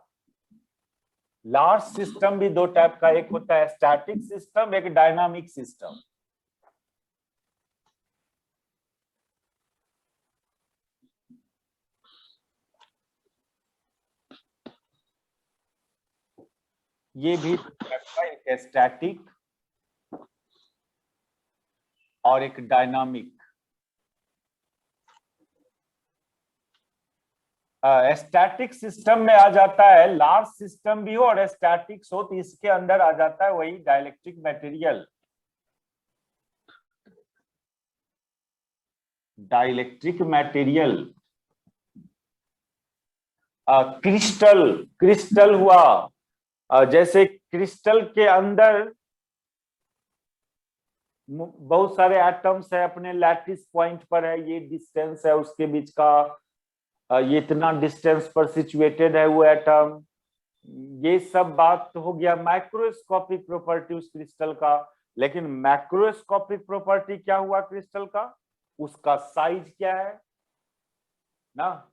लार्ज सिस्टम भी दो टाइप का, एक होता है स्टैटिक सिस्टम, एक डायनामिक सिस्टम। ये भी एक स्टैटिक और एक डायनामिक। स्टैटिक सिस्टम में आ जाता है, लार्ज सिस्टम भी हो और स्टैटिक्स हो तो इसके अंदर आ जाता है वही dielectric material. Dielectric material crystal, crystal हुआ, जैसे क्रिस्टल के अंदर बहुत सारे एटम्स है, अपने लैटिस पॉइंट पर है, ये डिस्टेंस है उसके बीच का, ये इतना डिस्टेंस पर सिचुएटेड है वो एटम। ये सब बात तो हो गया माइक्रोस्कोपिक प्रॉपर्टी उस क्रिस्टल का। लेकिन मैक्रोस्कोपिक प्रॉपर्टी क्या हुआ क्रिस्टल का? उसका साइज क्या है ना,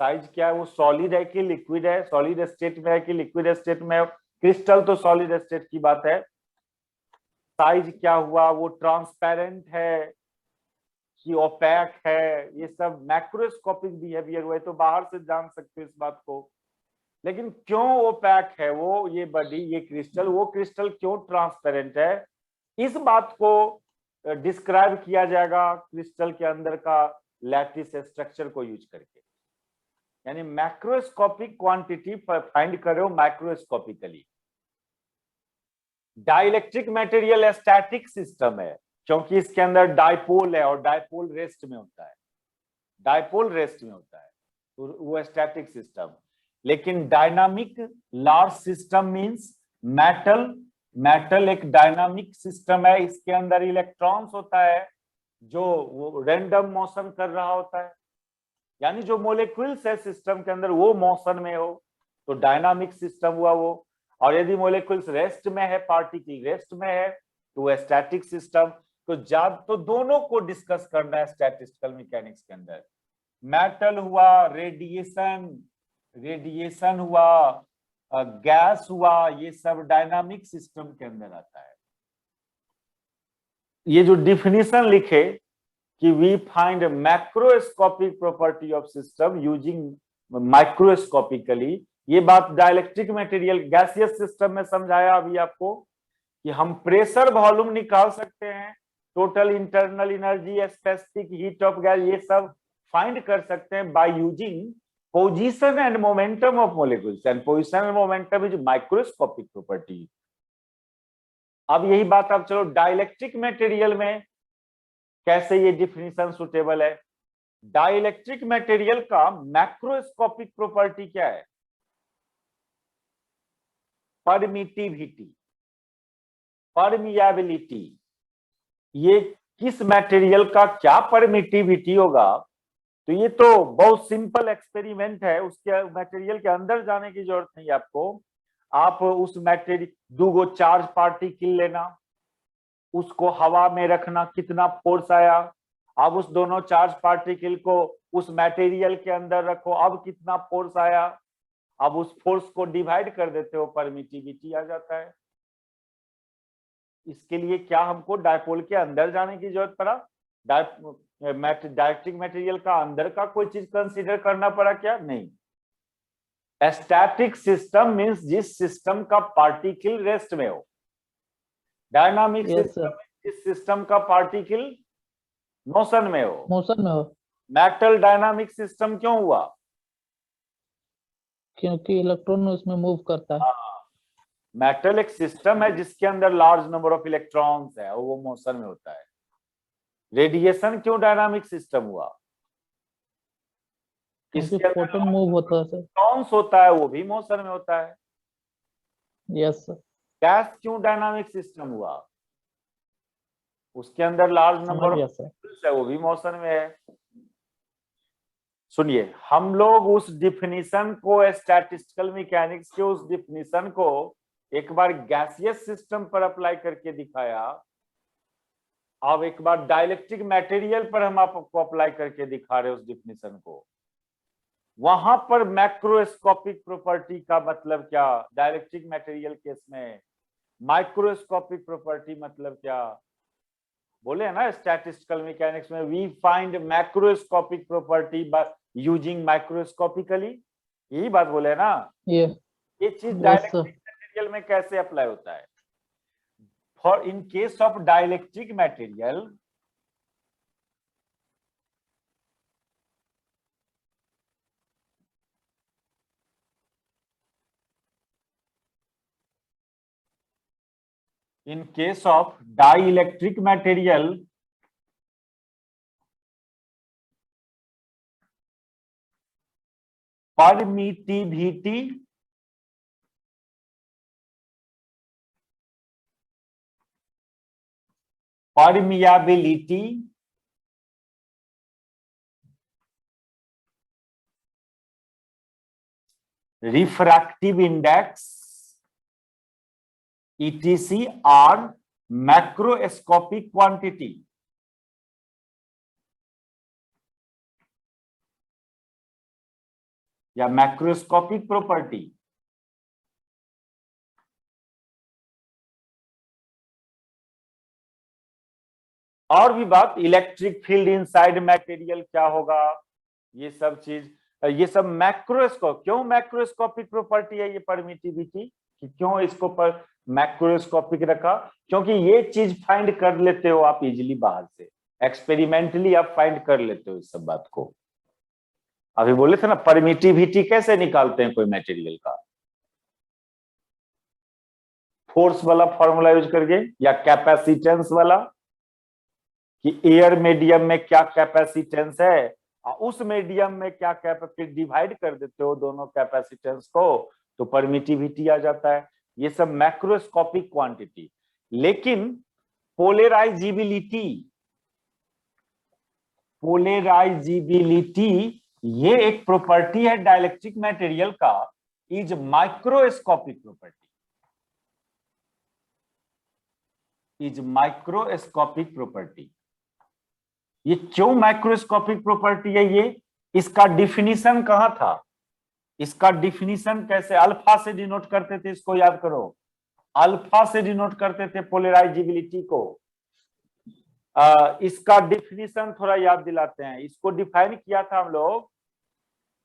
साइज क्या है, वो सॉलिड है कि लिक्विड है, सॉलिड स्टेट में है कि लिक्विड स्टेट में है। क्रिस्टल तो सॉलिड स्टेट की बात है। साइज क्या हुआ, वो ट्रांसपेरेंट है कि ओपैक है, ये सब मैक्रोस्कोपिक बिहेवियर हुआ है, तो बाहर से जान सकते हो इस बात को। लेकिन क्यों ओपैक है वो, ये बॉडी, ये क्रिस्टल, वो क्रिस्टल क्यों ट्रांसपेरेंट है, इस बात को डिस्क्राइब किया जाएगा क्रिस्टल के अंदर का लैटिस स्ट्रक्चर को यूज करके। यानी मैक्रोस्कोपिक क्वांटिटी फाइंड करो microscopically. Dielectric material static system है क्योंकि इसके अंदर डाइपोल है और डाइपोल रेस्ट में होता है, डाइपोल रेस्ट में होता है, तो वो स्टैटिक सिस्टम। लेकिन dynamic large system means metal, metal एक डायनामिक सिस्टम है, इसके अंदर इलेक्ट्रॉन्स होता है जो वो रैंडम मोशन कर रहा होता है, यानी जो मोलिक्यूल्स है सिस्टम के अंदर वो मोशन में हो तो डायनामिक सिस्टम हुआ वो। और यदि मोलिक्यूल्स रेस्ट में है, पार्टिकल रेस्ट में है, तो वो स्टैटिक सिस्टम। तो दोनों को डिस्कस करना है स्टैटिस्टिकल मैकेनिक्स के अंदर। मेटल हुआ, रेडिएशन, रेडिएशन हुआ, गैस हुआ, ये सब डायनामिक सिस्टम के अंदर आता है। ये जो डिफिनीशन लिखे कि we find macroscopic property of system using microscopically, ये बात डाइलेक्ट्रिक मटेरियल गैसियस सिस्टम में समझाया अभी आपको कि हम प्रेशर वॉल्यूम निकाल सकते हैं, total internal energy, specific heat of gas, ये सब फाइंड कर सकते हैं by using position and momentum of molecules, and position and momentum is microscopic property. अब यही बात आप चलो डाइलेक्ट्रिक मटेरियल में कैसे ये डिफिनीशन सुटेबल है। डाइलेक्ट्रिक मटेरियल का मैक्रोस्कोपिक प्रॉपर्टी क्या है? Permittivity, permeability. ये किस मटेरियल का क्या परमिटिविटी होगा, तो ये तो बहुत सिंपल एक्सपेरिमेंट है, उसके मटेरियल के अंदर जाने की जरूरत नहीं आपको। आप उस मटेरियल, 2 चार्ज पार्टिकल लेना, उसको हवा में रखना, कितना फोर्स आया, अब उस दोनों चार्ज पार्टिकल को उस मटेरियल के अंदर रखो, अब कितना फोर्स आया, अब उस फोर्स को डिवाइड कर देते हो, परमिटिविटी आ जाता है। इसके लिए क्या हमको डायपोल के अंदर जाने की जरूरत पड़ा? डाइलेक्ट्रिक मटेरियल का अंदर का कोई चीज कंसीडर करना पड़ा क्या? नहीं। स्टैटिक सिस्टम मींस जिस सिस्टम का पार्टिकल रेस्ट में हो। डायनामिक सिस्टम जिस सिस्टम का पार्टिकल मोशन में हो, मोशन में हो। मेटल डायनामिक सिस्टम क्यों हुआ? क्योंकि इलेक्ट्रॉन उसमें मूव करता है। मेटल एक सिस्टम है जिसके अंदर लार्ज नंबर ऑफ इलेक्ट्रॉन्स है और वो मोशन में होता है। रेडिएशन क्यों डायनामिक सिस्टम हुआ? क्योंकि फोटोन मूव होता है सर। इलेक्ट्रॉन्स होता है, वो भी मोशन में होता है। Yes sir. गैस क्यों डायनामिक सिस्टम हुआ? उसके अंदर लार्ज नंबर ऑफ है, वो भी मोशन में है। सुनिए, हम लोग उस डिफिनीशन को, स्टैटिस्टिकल मैकेनिक्स के उस डिफिनीशन को एक बार गैसियस सिस्टम पर अप्लाई करके दिखाया, अब एक बार डाइलेक्ट्रिक मटेरियल पर हम आपको अप्लाई करके दिखा रहे उस डिफिनीशन को। वहां पर मैक्रोस्कोपिक प्रॉपर्टी का मतलब क्या, डाइलेक्ट्रिक मटेरियल केस में माइक्रोस्कोपिक प्रॉपर्टी मतलब क्या? बोले ना स्टैटिस्टिकल मैकेनिक्स में we find macroscopic property by using microscopically, यही बात बोले ना। ये चीज डाइलेक्ट्रिक मटेरियल में कैसे अप्लाई होता है? For in case of dielectric material, in case of dielectric material, permittivity permeability refractive index etc are macroscopic quantity. या मैक्रोस्कोपिक प्रॉपर्टी। और भी बात, इलेक्ट्रिक फील्ड इनसाइड मटेरियल क्या होगा, ये सब चीज, ये सब मैक्रोस्कोप। क्यों मैक्रोस्कोपिक प्रॉपर्टी है ये परमिटिविटी, कि क्यों इसको पर मैक्रोस्कोपिक रखा? क्योंकि ये चीज फाइंड कर लेते हो आप इजीली बाहर से, एक्सपेरिमेंटली आप फाइंड कर लेते हो इस सब बात को। अभी बोले थे ना परमिटिविटी कैसे निकालते हैं कोई मटेरियल का, फोर्स वाला फॉर्मूला यूज करके, या कैपेसिटेंस वाला, कि एयर मीडियम में क्या कैपेसिटेंस है और उस मीडियम में क्या कैपेसिटी, डिवाइड कर देते हो दोनों कैपेसिटेंस को तो परमिटिविटी आ जाता है। ये सब मैक्रोस्कोपिक क्वांटिटी। लेकिन पोलराइजिबिलिटी, पोलराइजिबिलिटी ये एक प्रॉपर्टी है डाइलेक्ट्रिक मटेरियल का, is microscopic property, is microscopic property. ये क्यों माइक्रोस्कोपिक प्रॉपर्टी है ये, इसका डिफिनीशन कहां था, इसका डिफिनीशन कैसे, अल्फा से डिनोट करते थे, इसको याद करो, अल्फा से डिनोट करते थे पोलराइजिबिलिटी को। इसका डिफिनीशन थोड़ा याद दिलाते हैं। इसको डिफाइन किया था हम लोग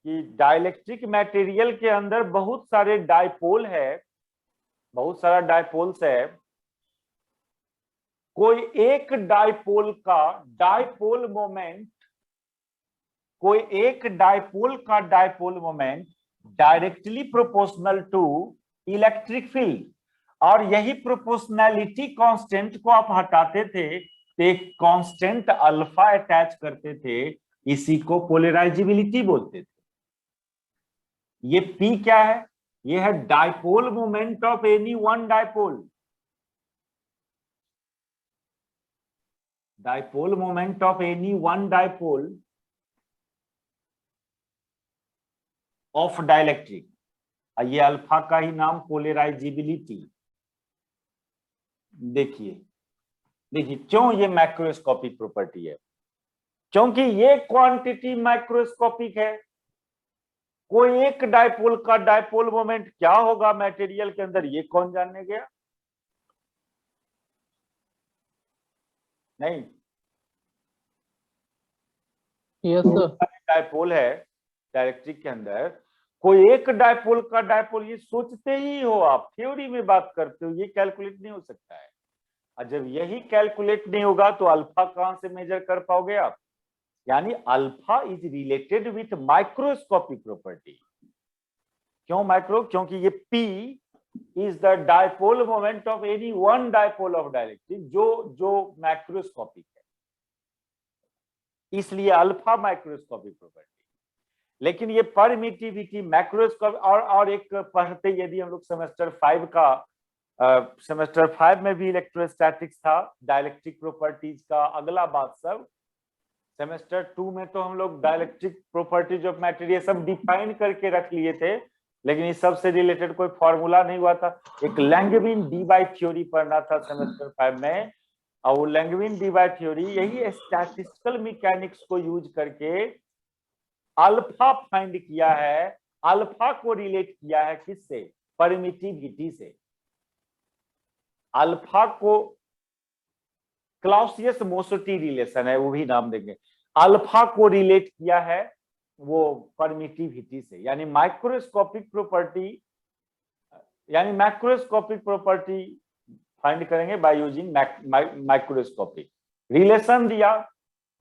कि डाइलेक्ट्रिक मटेरियल के अंदर बहुत सारे डायपोल है, बहुत सारा डायपोल्स है, कोई एक डायपोल का डायपोल मोमेंट, कोई एक डायपोल का dipole moment directly proportional to electric field, और यही प्रोपोर्शनैलिटी कांस्टेंट को आप हटाते थे तो एक कांस्टेंट अल्फा अटैच करते थे, इसी को पोलराइजिबिलिटी बोलते थे। ये P क्या है, ये है dipole moment of any one dipole, dipole moment of any one dipole of dielectric, ये अल्फा का ही नाम पोलराइजिबिलिटी। देखिए देखिए क्यों ये मैक्रोस्कोपिक प्रॉपर्टी है, क्योंकि ये क्वांटिटी माइक्रोस्कोपिक है। कोई एक डायपोल का डायपोल मोमेंट क्या होगा मटेरियल के अंदर, ये कौन जानने गया? नहीं, यस सर। डायपोल है डाइलेक्ट्रिक के अंदर, कोई एक डायपोल का डायपोल, ये सोचते ही हो आप, थ्योरी में बात करते हो, ये कैलकुलेट नहीं हो सकता है। और जब यही कैलकुलेट नहीं होगा तो अल्फा कहां से मेजर कर पाओगे आप? यानी alpha is related with microscopic property. क्यों माइक्रो? क्योंकि ये P is the dipole moment of any one dipole of dielectric, जो मैक्रोस्कोपिक है, इसलिए अल्फा माइक्रोस्कोपिक प्रॉपर्टी। लेकिन ये परमिटिविटी मैक्रोस्कोप, और एक पढ़ते, यदि हम लोग सेमेस्टर 5 का, सेमेस्टर 5 में भी इलेक्ट्रोस्टैटिक्स था, डाइलेक्ट्रिक प्रॉपर्टीज का अगला बात सब। सेमेस्टर 2 में तो हम लोग डाइलेक्ट्रिक प्रॉपर्टीज ऑफ मटेरियल सब डिफाइन करके रख लिए थे, लेकिन इस सब से रिलेटेड कोई फॉर्मूला नहीं हुआ था। एक लैंगविन डीबाई थ्योरी पढ़ना था सेमेस्टर 5 में, और वो लैंगविन डीबाई थ्योरी यही स्टैटिस्टिकल मैकेनिक्स को यूज करके अल्फा फाइंड किया है, अल्फा को रिलेट किया है किससे? परमिटिविटी से। अल्फा को क्लाउसियस मोसोटी रिलेशन है, वो भी नाम देंगे। अल्फा को रिलेट किया है वो परमिटिविटी से, यानी माइक्रोस्कोपिक प्रॉपर्टी यानी मैक्रोस्कोपिक प्रॉपर्टी फाइंड करेंगे बाय यूजिंग माइक्रोस्कोपिक। रिलेशन दिया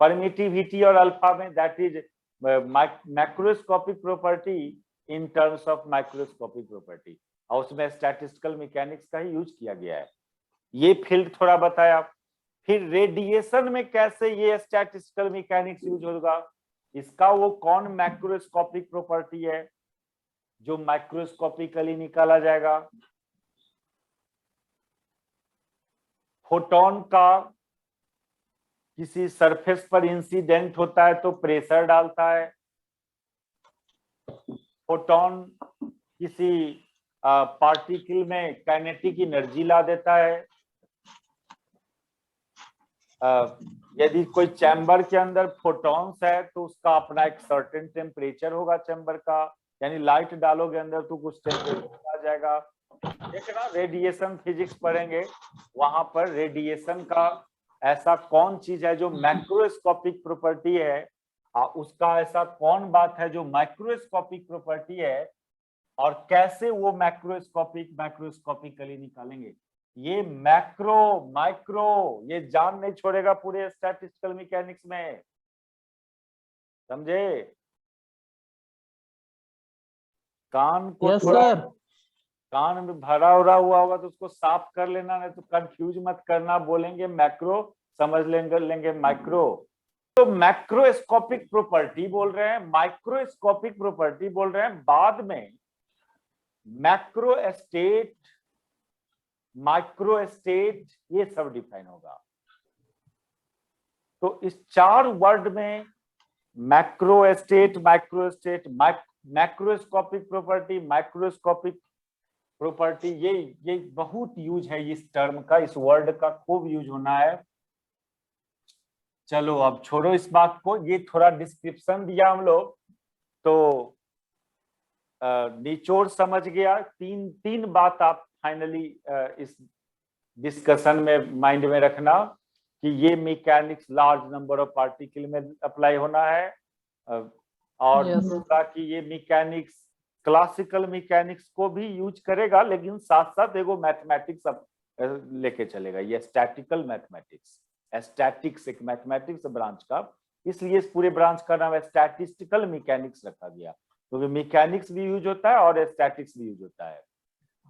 परमिटिविटी और अल्फा में, that is macroscopic property in terms of microscopic property, और उसमें स्टैटिस्टिकल मैकेनिक्स का ही यूज किया गया है। ये फील्ड थोड़ा बताया। फिर रेडिएशन में कैसे ये स्टैटिस्टिकल मैकेनिक्स यूज होगा, इसका वो कौन मैक्रोस्कोपिक प्रॉपर्टी है जो माइक्रोस्कोपिकली निकाला जाएगा। फोटोन का किसी सरफेस पर इंसिडेंट होता है तो प्रेशर डालता है। फोटोन किसी पार्टिकल में काइनेटिक एनर्जी ला देता है। यदि कोई चैम्बर के अंदर फोटॉन्स है तो उसका अपना एक सर्टेन टेम्परेचर होगा चैम्बर का, यानी लाइट डालोगे अंदर तो कुछ टेम्परेचर आ जाएगा। देखना रेडिएशन फिजिक्स पढ़ेंगे, वहां पर रेडिएशन का ऐसा कौन चीज है जो मैक्रोस्कोपिक प्रॉपर्टी है, उसका ऐसा कौन बात है जो माइक्रोस्कोपिक प्रॉपर्टी है, और कैसे वो मैक्रोस्कोपिकली निकालेंगे। ये मैक्रो माइक्रो ये जान नहीं छोड़ेगा पूरे स्टैटिस्टिकल मैकेनिक्स में, समझे। कान को यस थोड़ा सर। कान में भरा उरा हुआ होगा तो उसको साफ कर लेना, नहीं तो कंफ्यूज मत करना। बोलेंगे मैक्रो समझ लेंगे माइक्रो। तो मैक्रोस्कोपिक प्रॉपर्टी बोल रहे हैं, माइक्रोस्कोपिक प्रॉपर्टी बोल रहे हैं, बाद में मैक्रो स्टेट माइक्रो स्टेट ये सब डिफाइन होगा। तो इस 4 वर्ड में macro state, micro state, macroscopic property, microscopic property, ये बहुत यूज है इस टर्म का, इस वर्ड का खूब यूज होना है। चलो अब छोड़ो इस बात को, ये थोड़ा डिस्क्रिप्शन दिया हम लोग तो निचोड़ समझ गया। तीन बात आप फाइनली इस डिस्कशन में माइंड में रखना कि ये mechanics large number of particle में अप्लाई होना है, और दूसरा कि ये मैकेनिक्स क्लासिकल मैकेनिक्स को भी यूज करेगा, लेकिन साथ साथ एगो मैथमेटिक्स अब लेके चलेगा। ये स्टैटिकल मैथमेटिक्स, स्टैटिक्स एक मैथमेटिक्स ब्रांच का, इसलिए इस पूरे ब्रांच का नाम स्टैटिस्टिकल मैकेनिक्स रखा गया, क्योंकि तो मैकेनिक्स भी यूज होता है और स्टैटिक्स भी यूज होता है।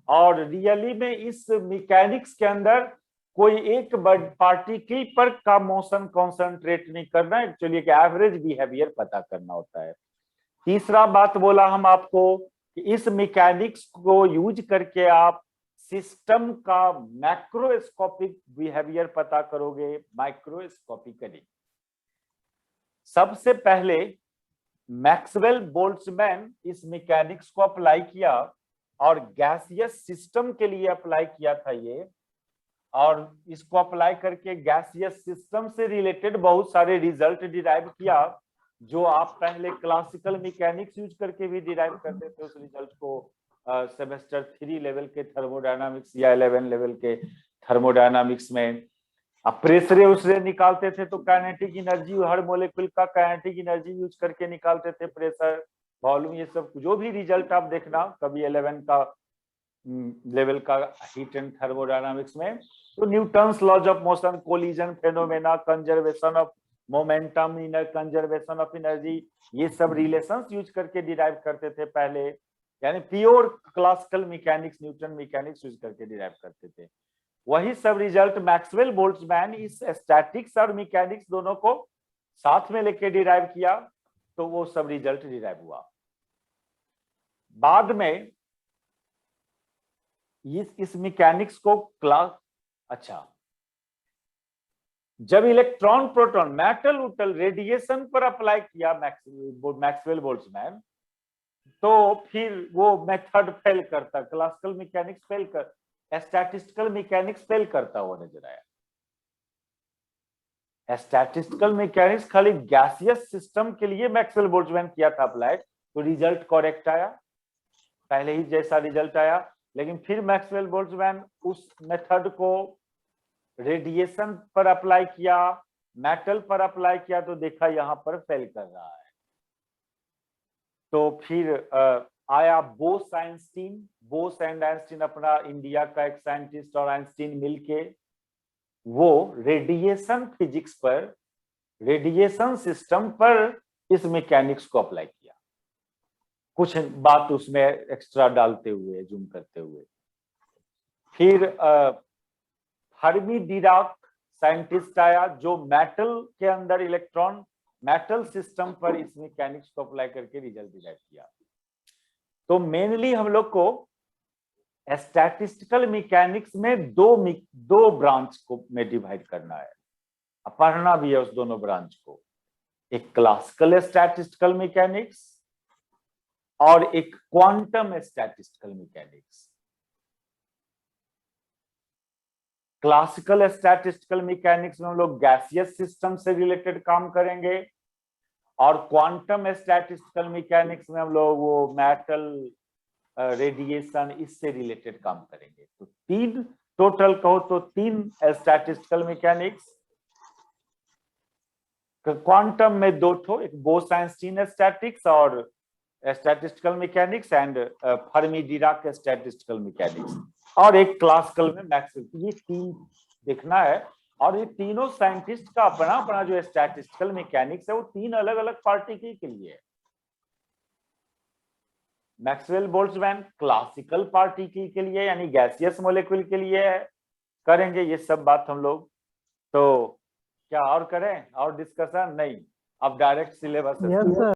और रियली में इस मैकेनिक्स के अंदर कोई एक पार्टिकल पर का मोशन कॉन्सेंट्रेट नहीं करना, एक्चुअली एक एवरेज बिहेवियर पता करना होता है। तीसरा बात बोला हम आपको कि इस मैकेनिक्स को यूज करके आप सिस्टम का मैक्रोस्कोपिक बिहेवियर पता करोगे माइक्रोस्कोपिकली। सबसे पहले मैक्सवेल बोल्ट्जमैन इस मैकेनिक्स को अप्लाई किया और गैसियस सिस्टम के लिए अप्लाई किया था ये, और इसको अप्लाई करके गैसियस सिस्टम से रिलेटेड बहुत सारे रिजल्ट डिराइव किया, जो आप पहले क्लासिकल मैकेनिक्स यूज करके भी डिराइव करते थे उस रिजल्ट को सेमेस्टर 3 लेवल के थर्मोडायनामिक्स या 11 लेवल के थर्मोडायनामिक्स में। अब प्रेशर उससे निकालते थे तो काइनेटिक एनर्जी, हर मॉलिक्यूल का काइनेटिक एनर्जी यूज करके निकालते थे, प्रेशर वॉल्यूम, ये सब जो भी रिजल्ट आप देखना कभी 11 का लेवल का हीट एंड थर्मोडायनामिक्स में, तो Newton's laws of motion, collision phenomena, conservation of momentum, inner conservation of energy, ये सब रिलेशंस यूज करके डिराइव करते थे पहले, यानी pure classical mechanics Newton mechanics use करके डिराइव करते थे। वही सब रिजल्ट मैक्सवेल बोल्ट्जमैन इस स्टैटिक्स और मैकेनिक्स दोनों को साथ में लेके डिराइव किया, तो वो सब रिजल्ट डिराइव हुआ। बाद में इस मैकेनिक्स को जब इलेक्ट्रॉन प्रोटॉन मेटल उटल रेडिएशन पर अप्लाई किया मैक्सवेल बोल्ट्जमैन, तो फिर वो मेथड फेल करता, क्लासिकल मैकेनिक्स फेल कर, स्टैटिस्टिकल मैकेनिक्स फेल करता हुआ नजर आया। स्टैटिस्टिकल मैकेनिक्स खाली गैसियस सिस्टम के लिए मैक्सवेल बोल्ट्जमैन किया था अप्लाई, तो रिजल्ट करेक्ट आया, पहले ही जैसा रिजल्ट आया। लेकिन फिर मैक्सवेल बोल्ट्जमैन उस मेथड को रेडिएशन पर अप्लाई किया, मेटल पर अप्लाई किया, तो देखा यहां पर फेल कर रहा है। तो फिर आया Bose Einstein. Bose and Einstein अपना इंडिया का एक साइंटिस्ट और आइंस्टीन मिलके वो रेडिएशन फिजिक्स पर, रेडिएशन सिस्टम पर इस मैकेनिक्स को अप्लाई किया, कुछ बात उसमें एक्स्ट्रा डालते हुए, जूम करते हुए। फिर फर्मी डिराक साइंटिस्ट आया जो मेटल के अंदर इलेक्ट्रॉन, मेटल सिस्टम पर इस मैकेनिक्स को अप्लाई करके रिजल्ट डिराइव किया। तो मेनली हम लोग को स्टैटिस्टिकल मैकेनिक्स में दो ब्रांच को में डिवाइड करना है, पढ़ना भी है उस दोनों ब्रांच को। एक क्लासिकल स्टैटिस्टिकल मैकेनिक्स और एक quantum statistical mechanics. Classical statistical mechanics में हम लोग गैसियस सिस्टम से रिलेटेड काम करेंगे और क्वांटम स्टैटिस्टिकल मैकेनिक्स में हम लोग वो मेटल, रेडिएशन, इससे रिलेटेड काम करेंगे। तो तीन टोटल कहो तो तीन स्टैटिस्टिकल मैकेनिक्स। क्वांटम में दो ठो, एक बोस आइंस्टीन स्टैटिक्स और statistical mechanics and Fermi Dirac statistical mechanics, और एक क्लासिकल में मैक्सवेल। ये तीन देखना है। और ये तीनों साइंटिस्ट का अपना अपना जो स्टैटिस्टिकल मैकेनिक्स है वो तीन अलग अलग पार्टिकल के लिए है। मैक्सवेल बोल्ट्जमैन क्लासिकल पार्टिकल के लिए यानी गैसियस मॉलिक्यूल के लिए है, करेंगे ये सब बात हम लोग। तो क्या और करें और डिस्कशन? नहीं, अब डायरेक्ट सिलेबस। Yes sir.